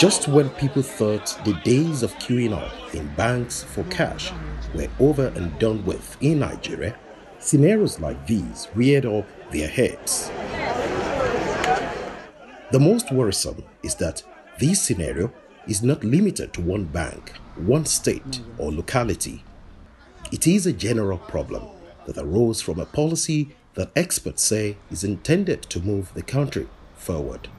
Just when people thought the days of queuing up in banks for cash were over and done with in Nigeria, scenarios like these reared up their heads. The most worrisome is that this scenario is not limited to one bank, one state, or locality. It is a general problem that arose from a policy that experts say is intended to move the country forward.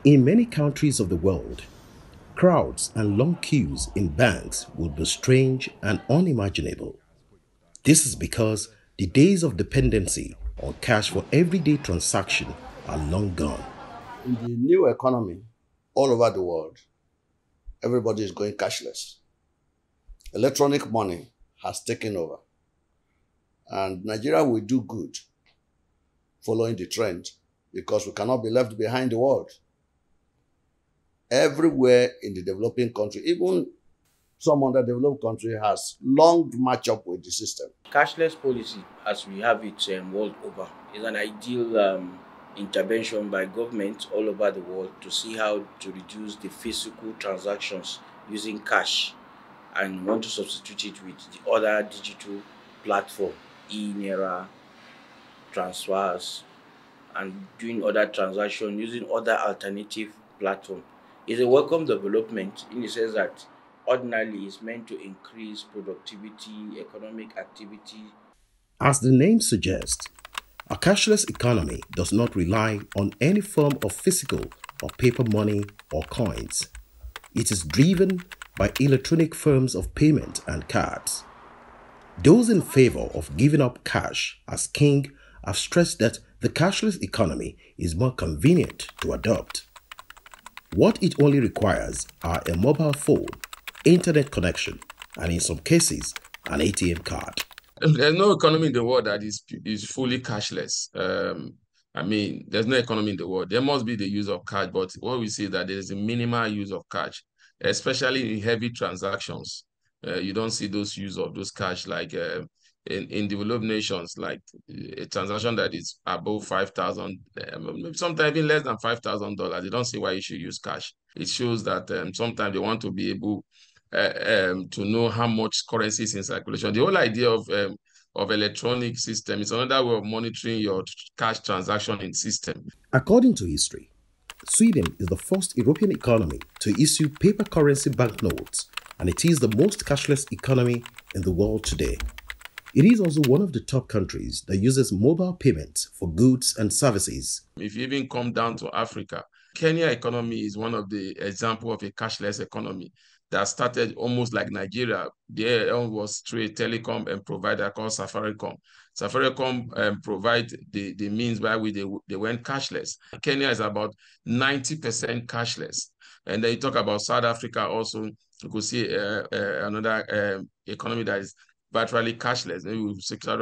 In many countries of the world, crowds and long queues in banks would be strange and unimaginable. This is because the days of dependency on cash for everyday transaction are long gone. In the new economy, all over the world, everybody is going cashless. Electronic money has taken over. And Nigeria will do good following the trend because we cannot be left behind the world. Everywhere in the developing country, even some underdeveloped country, has long match up with the system. Cashless policy, as we have it world over, is an ideal intervention by governments all over the world to see how to reduce the physical transactions using cash and want to substitute it with the other digital platform, e-naira, transfers, and doing other transactions using other alternative platforms. It's a welcome development in the sense that ordinarily is meant to increase productivity, economic activity. As the name suggests, a cashless economy does not rely on any form of physical or paper money or coins. It is driven by electronic forms of payment and cards. Those in favor of giving up cash as king have stressed that the cashless economy is more convenient to adopt. What it only requires are a mobile phone, internet connection, and in some cases, an ATM card. There's no economy in the world that is fully cashless. There's no economy in the world. There must be the use of cash, but what we see is that there's a minimal use of cash, especially in heavy transactions. You don't see those use of those cash like in developed nations, like a transaction that is above 5,000, sometimes even less than $5,000. They don't see why you should use cash. It shows that sometimes they want to be able to know how much currency is in circulation. The whole idea of electronic system is another way of monitoring your cash transaction in system. According to history, Sweden is the first European economy to issue paper currency banknotes, and it is the most cashless economy in the world today. It is also one of the top countries that uses mobile payments for goods and services. If you even come down to Africa, Kenya economy is one of the examples of a cashless economy that started almost like Nigeria. There was through a telecom and provider called Safaricom. Safaricom provide the means by which they went cashless. Kenya is about 90% cashless. And then you talk about South Africa also, you could see another economy that is virtually cashless. Maybe we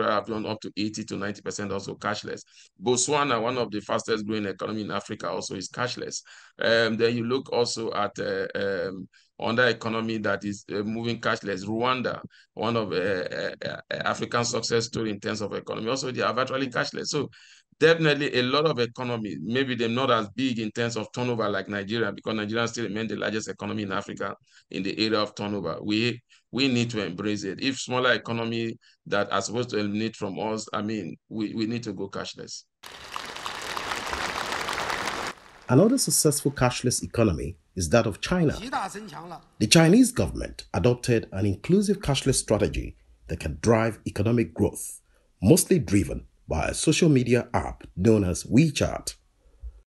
have gone up to 80 to 90% also cashless. Botswana, one of the fastest growing economy in Africa, also is cashless. Then you look also at another economy that is moving cashless. Rwanda, one of African success story in terms of economy. Also, they are virtually cashless. So definitely a lot of economies, maybe they're not as big in terms of turnover like Nigeria, because Nigeria still remains the largest economy in Africa in the area of turnover. We need to embrace it. If smaller economy that are supposed to eliminate from us, we need to go cashless. Another successful cashless economy is that of China. The Chinese government adopted an inclusive cashless strategy that can drive economic growth, mostly driven by a social media app known as WeChat.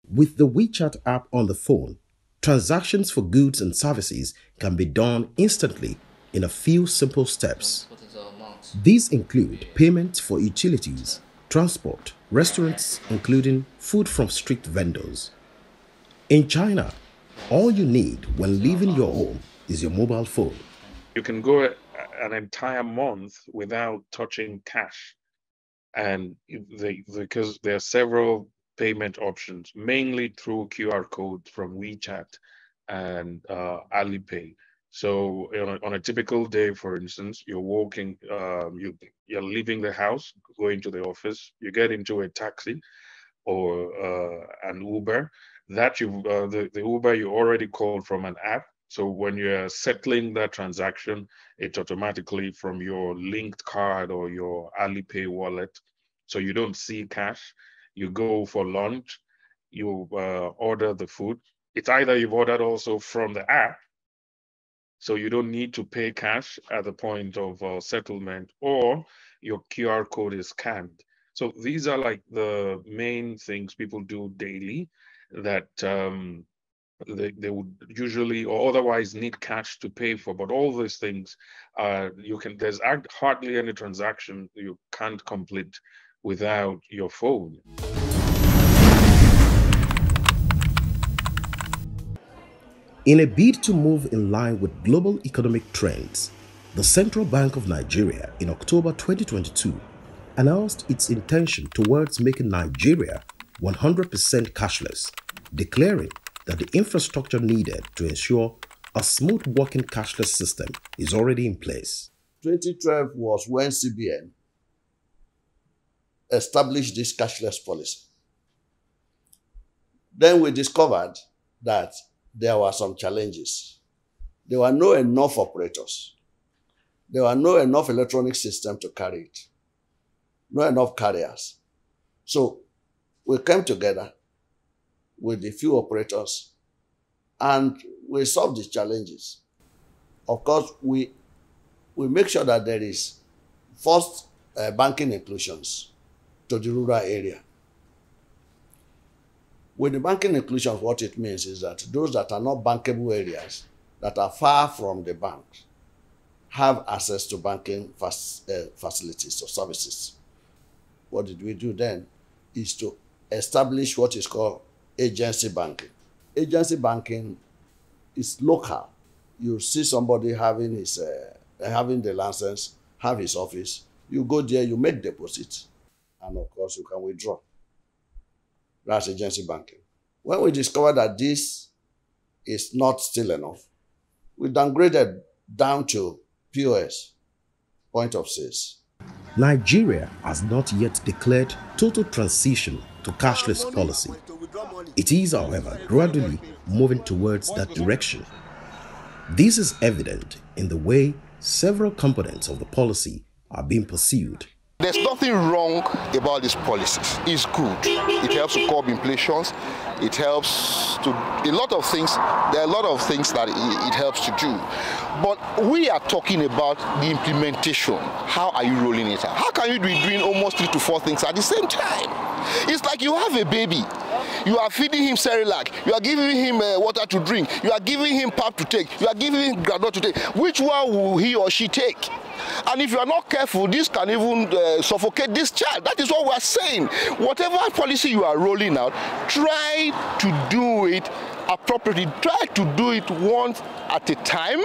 With the WeChat app on the phone, transactions for goods and services can be done instantly in a few simple steps. These include payments for utilities, transport, restaurants, including food from street vendors. In China, all you need when leaving your home is your mobile phone. You can go an entire month without touching cash. And because there are several payment options, mainly through QR codes from WeChat and Alipay. So on a typical day, for instance, you're walking, you're leaving the house, going to the office, you get into a taxi or an Uber, That the Uber you already called from an app. So when you're settling that transaction, it's automatically from your linked card or your Alipay wallet. So you don't see cash. You go for lunch, you order the food. It's either you've ordered also from the app, so you don't need to pay cash at the point of settlement, or your QR code is scanned. So these are like the main things people do daily that they would usually or otherwise need cash to pay for. But all these things, there's hardly any transaction you can't complete without your phone. In a bid to move in line with global economic trends, the Central Bank of Nigeria in October 2022 announced its intention towards making Nigeria 100% cashless, declaring that the infrastructure needed to ensure a smooth working cashless system is already in place. 2012 was when CBN established this cashless policy. Then we discovered that there were some challenges. There were not enough operators. There were not enough electronic systems to carry it. Not enough carriers. So we came together with a few operators and we solved these challenges. Of course, we make sure that there is first banking inclusions to the rural area. With the banking inclusion, what it means is that those that are not bankable areas, that are far from the bank, have access to banking facilities or services. What did we do then is to establish what is called agency banking. Agency banking is local. You see somebody having the license, have his office. You go there, you make deposits, and of course you can withdraw. That's agency banking. When we discovered that this is not still enough, we downgraded down to POS, point of sales. Nigeria has not yet declared total transition to cashless policy. It is, however, gradually moving towards that direction. This is evident in the way several components of the policy are being pursued. There's nothing wrong about these policies. It's good. It helps to curb inflation. It helps to a lot of things. There are a lot of things that it helps to do. But we are talking about the implementation. How are you rolling it out? How can you be doing almost 3 to 4 things at the same time? It's like you have a baby. You are feeding him Cerelac. You are giving him water to drink. You are giving him pap to take. You are giving him groundnut to take. Which one will he or she take? And if you are not careful, this can even suffocate this child. That is what we are saying. Whatever policy you are rolling out, try to do it appropriately. Try to do it once at a time.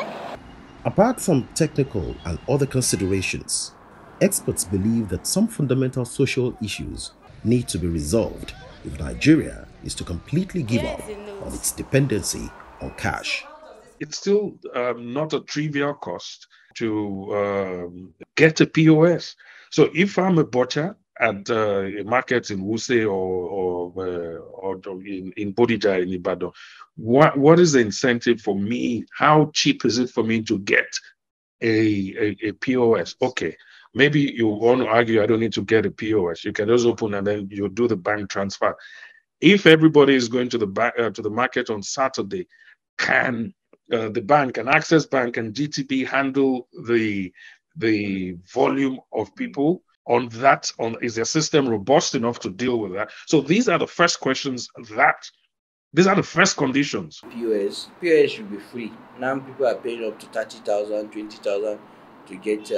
Apart from technical and other considerations, experts believe that some fundamental social issues need to be resolved if Nigeria is to completely give up on its dependency on cash. It's still not a trivial cost to get a POS. So if I'm a butcher at a market in Wuse or in Bodija in Ibadan, what is the incentive for me? How cheap is it for me to get a POS? Okay, maybe you want to argue I don't need to get a POS. You can just open and then you do the bank transfer. If everybody is going to the market on Saturday, can the bank and Access Bank and GTB handle the volume of people on that? Is their system robust enough to deal with that? So these are the first questions these are the first conditions. POS should be free. Now people are paying up to 30,000, 20,000 to get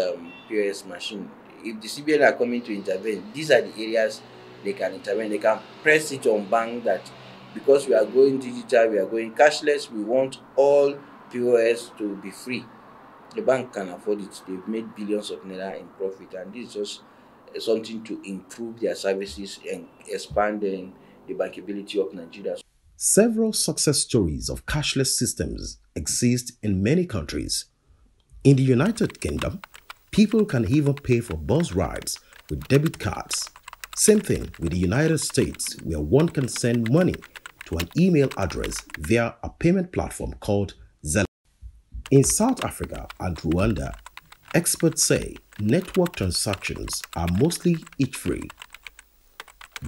POS machine. If the CBN are coming to intervene, these are the areas they can intervene. They can press it on bank that because we are going digital, we are going cashless, we want all POS to be free. The bank can afford it. They've made billions of naira in profit, and this is just something to improve their services and expanding the bankability of Nigeria. Several success stories of cashless systems exist in many countries. In the United Kingdom, people can even pay for bus rides with debit cards. Same thing with the United States, where one can send money to an email address via a payment platform called Zelle. In South Africa and Rwanda, experts say network transactions are mostly each-free.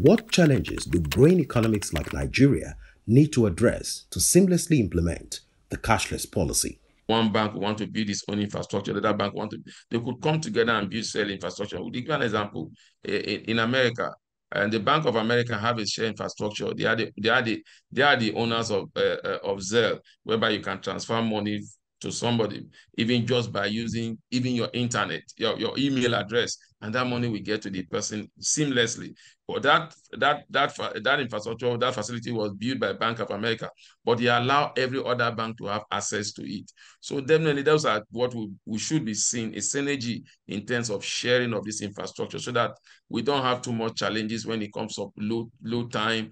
What challenges do growing economies like Nigeria need to address to seamlessly implement the cashless policy? One bank want to build its own infrastructure, the other bank want to, they could come together and build cell infrastructure. We'll give you an example. In America, and the Bank of America have a share infrastructure. They are the owners of Zelle, whereby you can transfer money to somebody, even just by using even your internet, your email address, and that money will get to the person seamlessly. But that infrastructure, that facility was built by Bank of America, but they allow every other bank to have access to it. So definitely those are what we should be seeing, a synergy in terms of sharing of this infrastructure so that we don't have too much challenges when it comes to low time.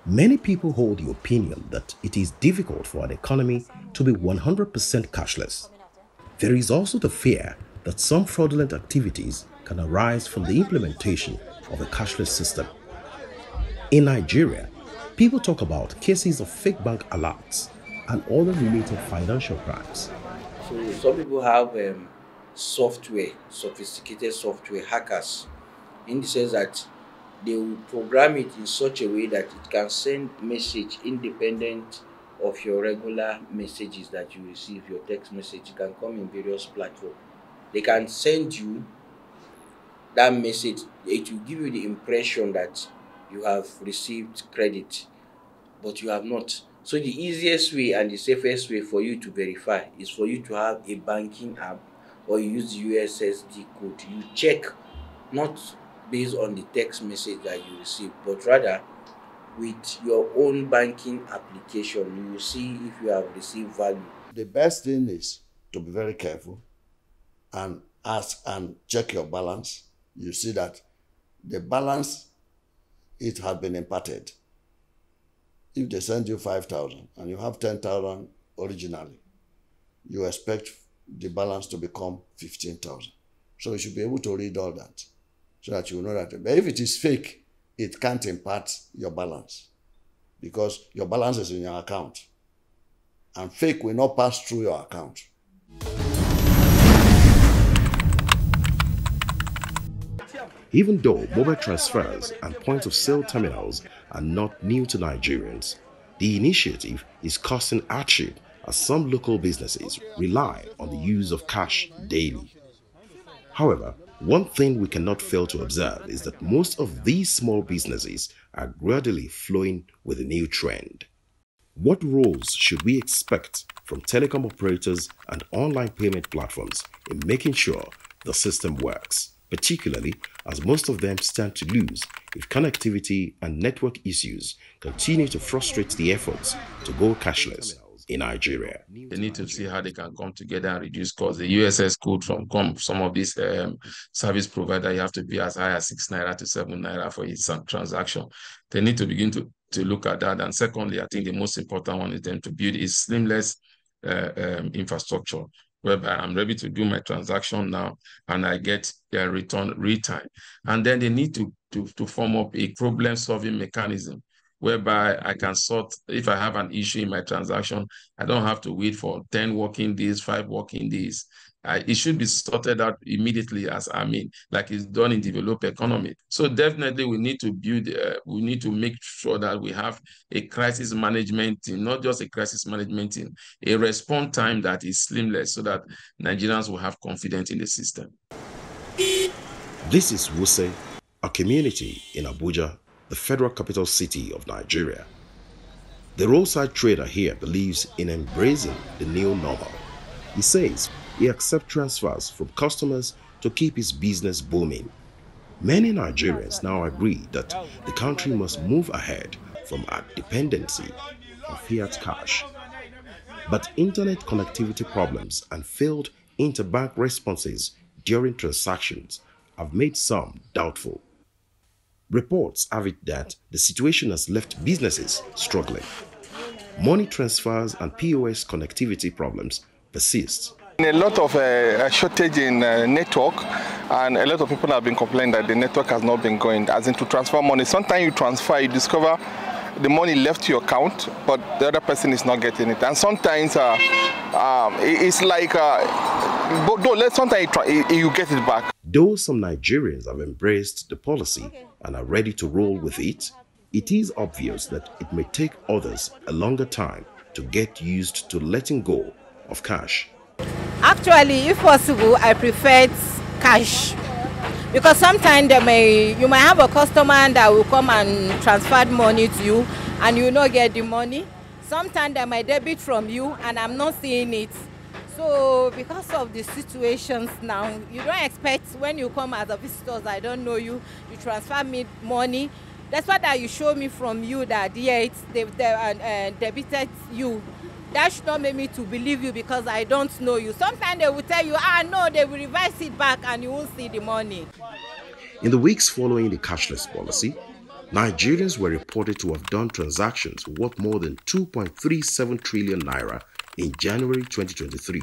Many people hold the opinion that it is difficult for an economy to be 100% cashless. There is also the fear that some fraudulent activities can arise from the implementation of a cashless system. In Nigeria, people talk about cases of fake bank alerts and other related financial crimes. So some people have software, sophisticated software, hackers, in the sense that they will program it in such a way that it can send message independent of your regular messages that you receive. Your text message can come in various platforms. They can send you that message. It will give you the impression that you have received credit, but you have not. So the easiest way and the safest way for you to verify is for you to have a banking app, or you use the USSD code. You check not based on the text message that you receive, but rather with your own banking application. You will see if you have received value. The best thing is to be very careful and ask and check your balance. You see that the balance, it had been imparted. If they send you 5,000 and you have 10,000 originally, you expect the balance to become 15,000. So you should be able to read all that so that you know that. But if it is fake, it can't impart your balance because your balance is in your account. And fake will not pass through your account. Even though mobile transfers and point-of-sale terminals are not new to Nigerians, the initiative is causing hardship as some local businesses rely on the use of cash daily. However, one thing we cannot fail to observe is that most of these small businesses are gradually flowing with the new trend. What roles should we expect from telecom operators and online payment platforms in making sure the system works, particularly as most of them stand to lose if connectivity and network issues continue to frustrate the efforts to go cashless in Nigeria? They need to see how they can come together and reduce costs. The USS code from some of these service providers, you have to be as high as 6 naira to 7 naira for each transaction. They need to begin to look at that. And secondly, I think the most important one is them to build a seamless infrastructure, whereby I'm ready to do my transaction now and I get their return real time. And then they need to form up a problem-solving mechanism whereby I can sort, if I have an issue in my transaction, I don't have to wait for 10 working days, 5 working days. It should be sorted out immediately, like it's done in developed economy. So definitely we need to build, we need to make sure that we have a crisis management team, not just a crisis management team, a response time that is seamless so that Nigerians will have confidence in the system. This is Wuse, a community in Abuja, the federal capital city of Nigeria. The roadside trader here believes in embracing the new normal. He says he accepts transfers from customers to keep his business booming. Many Nigerians now agree that the country must move ahead from our dependency on fiat cash. But internet connectivity problems and failed interbank responses during transactions have made some doubtful. Reports have it that the situation has left businesses struggling. Money transfers and POS connectivity problems persist. A lot of shortage in network, and a lot of people have been complaining that the network has not been going, as in to transfer money. Sometimes you transfer, you discover the money left to your account, but the other person is not getting it. And sometimes it's like, sometimes you get it back. Though some Nigerians have embraced the policy and are ready to roll with it, it is obvious that it may take others a longer time to get used to letting go of cash. Actually, if possible, I prefer cash, because sometimes you might have a customer that will come and transfer money to you and you will not get the money. Sometimes they might debit from you and I'm not seeing it. So because of the situations now, you don't expect when you come as a visitor, I don't know you, you transfer me money. That's why that you show me from you that they've debited you. That should not make me to believe you because I don't know you. Sometimes they will tell you, no, they will reverse it back and you won't see the money. In the weeks following the cashless policy, Nigerians were reported to have done transactions worth more than 2.37 trillion naira in January 2023.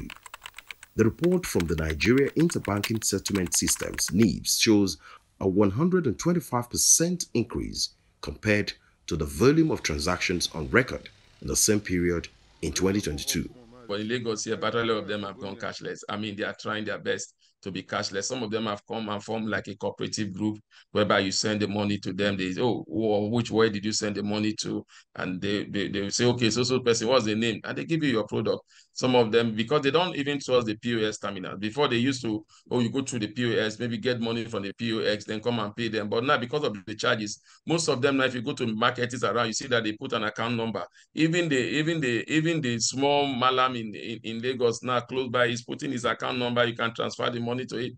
The report from the Nigeria Interbanking Settlement Systems (NIBS) shows a 125% increase compared to the volume of transactions on record in the same period in 2022. But in Lagos here, but a lot of them have gone cashless. I mean, they are trying their best to be cashless. Some of them have come and formed like a cooperative group whereby you send the money to them. They say, which way did you send the money to? And they say, okay, so person, what's the name? And they give you your product. Some of them, because they don't even trust the POS terminal. Before they used to, you go through the POS, maybe get money from the POS, then come and pay them. But now because of the charges, most of them now, if you go to markets around, you see that they put an account number. Even the small malam in Lagos now close by is putting his account number. You can transfer the money to it.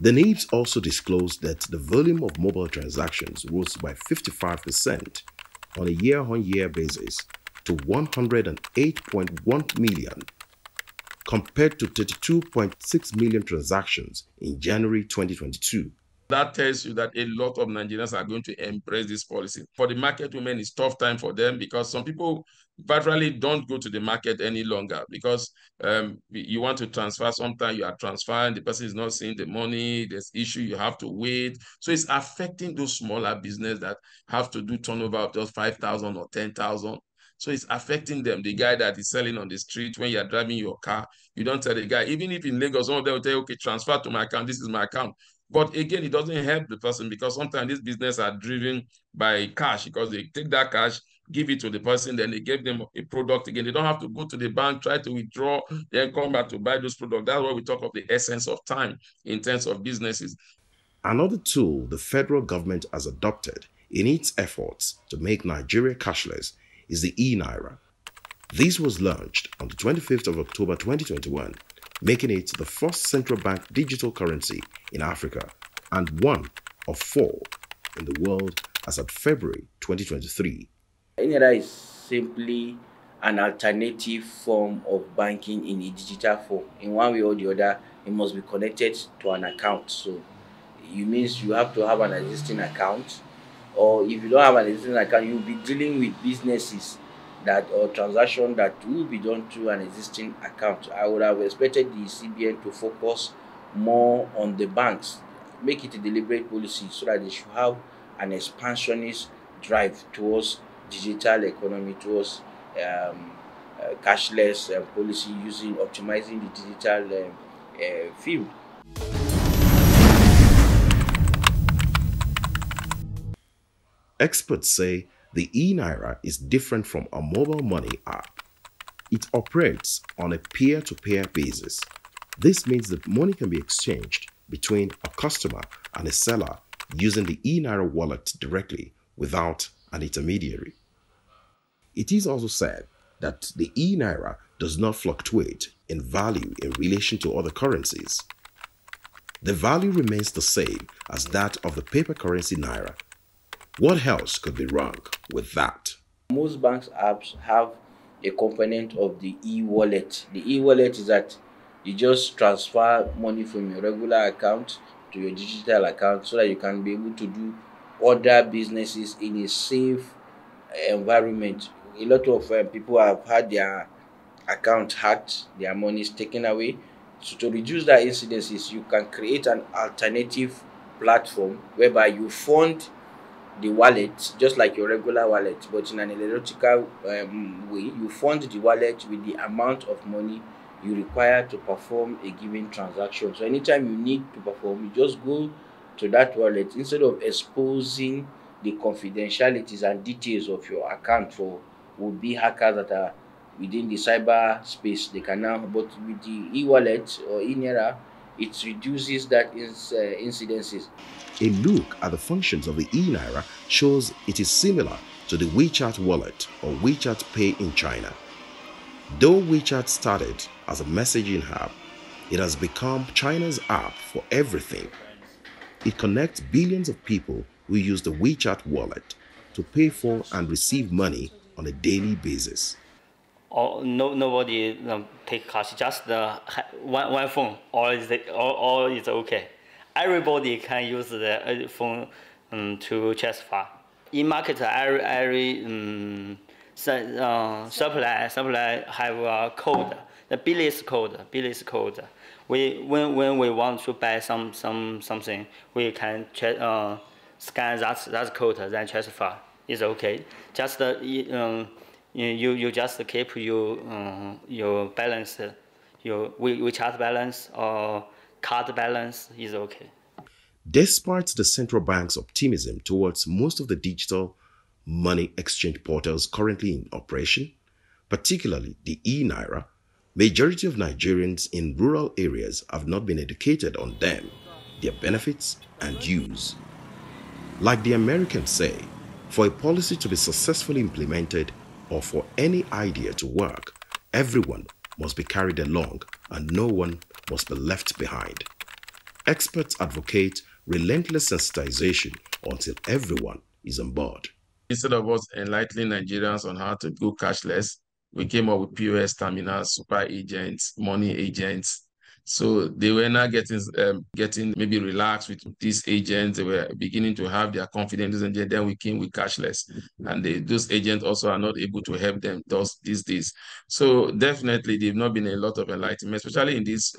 The NIBS also disclosed that the volume of mobile transactions rose by 55% on a year-on-year basis to 108.1 million, compared to 32.6 million transactions in January 2022. That tells you that a lot of Nigerians are going to embrace this policy. For the market women, it's tough time for them because some people virtually don't go to the market any longer because you want to transfer. Sometimes you are transferring, the person is not seeing the money, there's issue, you have to wait. So it's affecting those smaller businesses that have to do turnover of just 5,000 or 10,000. So it's affecting them. The guy that is selling on the street, when you're driving your car, you don't tell the guy, even if in Lagos, some of them will tell you, okay, transfer to my account, this is my account. But again, it doesn't help the person because sometimes these businesses are driven by cash because they take that cash, give it to the person, then they give them a product again. They don't have to go to the bank, try to withdraw, then come back to buy those products. That's why we talk of the essence of time in terms of businesses. Another tool the federal government has adopted in its efforts to make Nigeria cashless is the e-Naira. This was launched on the 25th of October 2021, making it the first central bank digital currency in Africa and one of 4 in the world as of February 2023. Naira is simply an alternative form of banking in a digital form. In one way or the other, it must be connected to an account. So it means you have to have an existing account, or if you don't have an existing account, you'll be dealing with businesses or transaction that will be done through an existing account. I would have expected the CBN to focus more on the banks, make it a deliberate policy so that they should have an expansionist drive towards digital economy, towards cashless policy, optimizing the digital field. Experts say the e-Naira is different from a mobile money app. It operates on a peer-to-peer basis. This means that money can be exchanged between a customer and a seller using the e-Naira wallet directly without an intermediary. It is also said that the e-Naira does not fluctuate in value in relation to other currencies. The value remains the same as that of the paper currency Naira. What else could be wrong with that? Most banks apps have a component of the e-wallet. The e-wallet is that you just transfer money from your regular account to your digital account so that you can be able to do other businesses in a safe environment. A lot of people have had their account hacked, their money is taken away. So to reduce that incidences, you can create an alternative platform whereby you fund the wallet just like your regular wallet, but in an electrical way. You fund the wallet with the amount of money you require to perform a given transaction. So anytime you need to perform, you just go to that wallet instead of exposing the confidentialities and details of your account for would-be hackers that are within the cyber space. They can now, but with the e-wallet or e-naira, it reduces that incidences. A look at the functions of the e-naira shows it is similar to the WeChat wallet or WeChat Pay in China. Though WeChat started as a messaging app, it has become China's app for everything. It connects billions of people who use the WeChat wallet to pay for and receive money on a daily basis. Nobody take cash, just one phone, all is okay. Everybody can use the phone to transfer. In market, every supply have a code, the billis code. When we want to buy something, we can scan that code, then transfer. It's okay. Just you just keep your balance, your WeChat balance or card balance is okay. Despite the central bank's optimism towards most of the digital money exchange portals currently in operation, particularly the e-naira, majority of Nigerians in rural areas have not been educated on them, their benefits and use. Like the Americans say, for a policy to be successfully implemented or for any idea to work, everyone must be carried along and no one must be left behind. Experts advocate relentless sensitization until everyone is on board. Instead of us enlightening Nigerians on how to go cashless, we came up with POS terminals, super agents, money agents. So they were now getting maybe relaxed with these agents. They were beginning to have their confidence, and then we came with cashless. And those agents also are not able to help them these days. So definitely, they've not been a lot of enlightenment, especially in this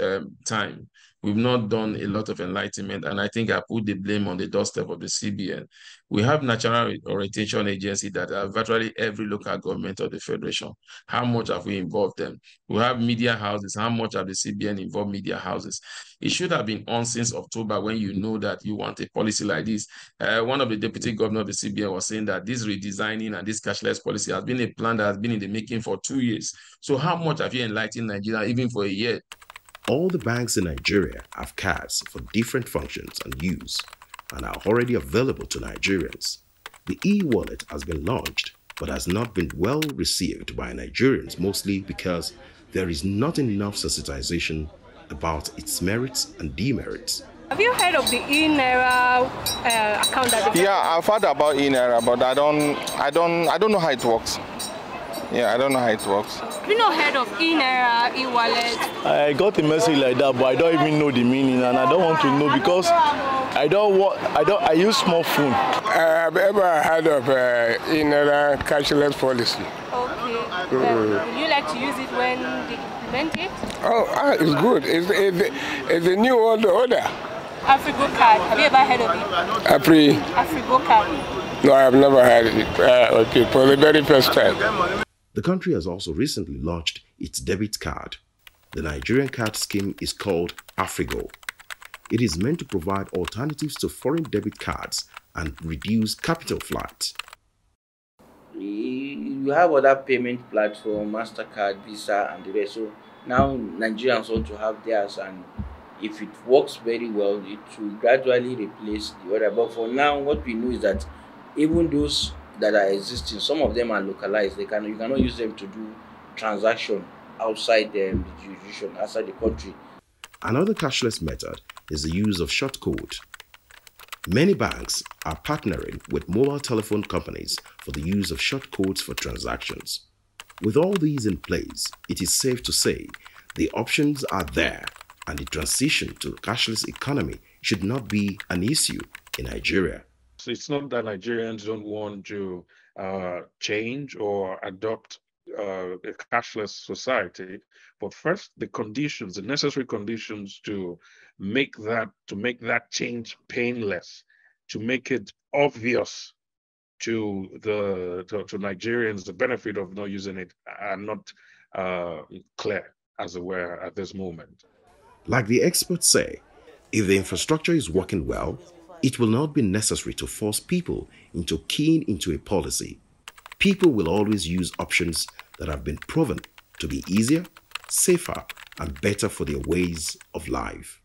time. We've not done a lot of enlightenment, and I think I put the blame on the doorstep of the CBN. We have national orientation agency that are virtually every local government of the federation. How much have we involved them? We have media houses. How much have the CBN involved media houses? It should have been on since October when you know that you want a policy like this. One of the deputy governor of the CBN was saying that this redesigning and this cashless policy has been a plan that has been in the making for 2 years. So how much have you enlightened Nigeria even for a year? All the banks in Nigeria have cards for different functions and use and are already available to Nigerians. The e-wallet has been launched but has not been well received by Nigerians, mostly because there is not enough sensitization about its merits and demerits. Have you heard of the e-naira account that Yeah, I've heard about e-naira, but I don't know how it works. Yeah, I don't know how it works. Have you not heard of e-naira, e-wallet? I got a message like that, but I don't even know the meaning, and I don't want to know because I use small phone. I've ever heard of e-naira cashless policy. Okay. Would you like to use it when they implement it? Oh, it's good. It's a new world order. Afrigo card. Have you ever heard of it? Afrigo card. No, I have never heard it. Okay, for the very first time. The country has also recently launched its debit card. The Nigerian card scheme is called Afrigo. It is meant to provide alternatives to foreign debit cards and reduce capital flight. You have other payment platforms, MasterCard, Visa, and the rest. So now Nigerians want to have theirs, and if it works very well, it will gradually replace the other. But for now, what we know is that even those that are existing, some of them are localized. You cannot use them to do transaction outside the jurisdiction, outside the country. Another cashless method is the use of short code. Many banks are partnering with mobile telephone companies for the use of short codes for transactions. With all these in place, it is safe to say the options are there, and the transition to a cashless economy should not be an issue in Nigeria. So it's not that Nigerians don't want to change or adopt a cashless society, but first the necessary conditions to make that change painless, to make it obvious to Nigerians, the benefit of not using it are not clear, as it were, at this moment. Like the experts say, if the infrastructure is working well, it will not be necessary to force people into keying into a policy. People will always use options that have been proven to be easier, safer, and better for their ways of life.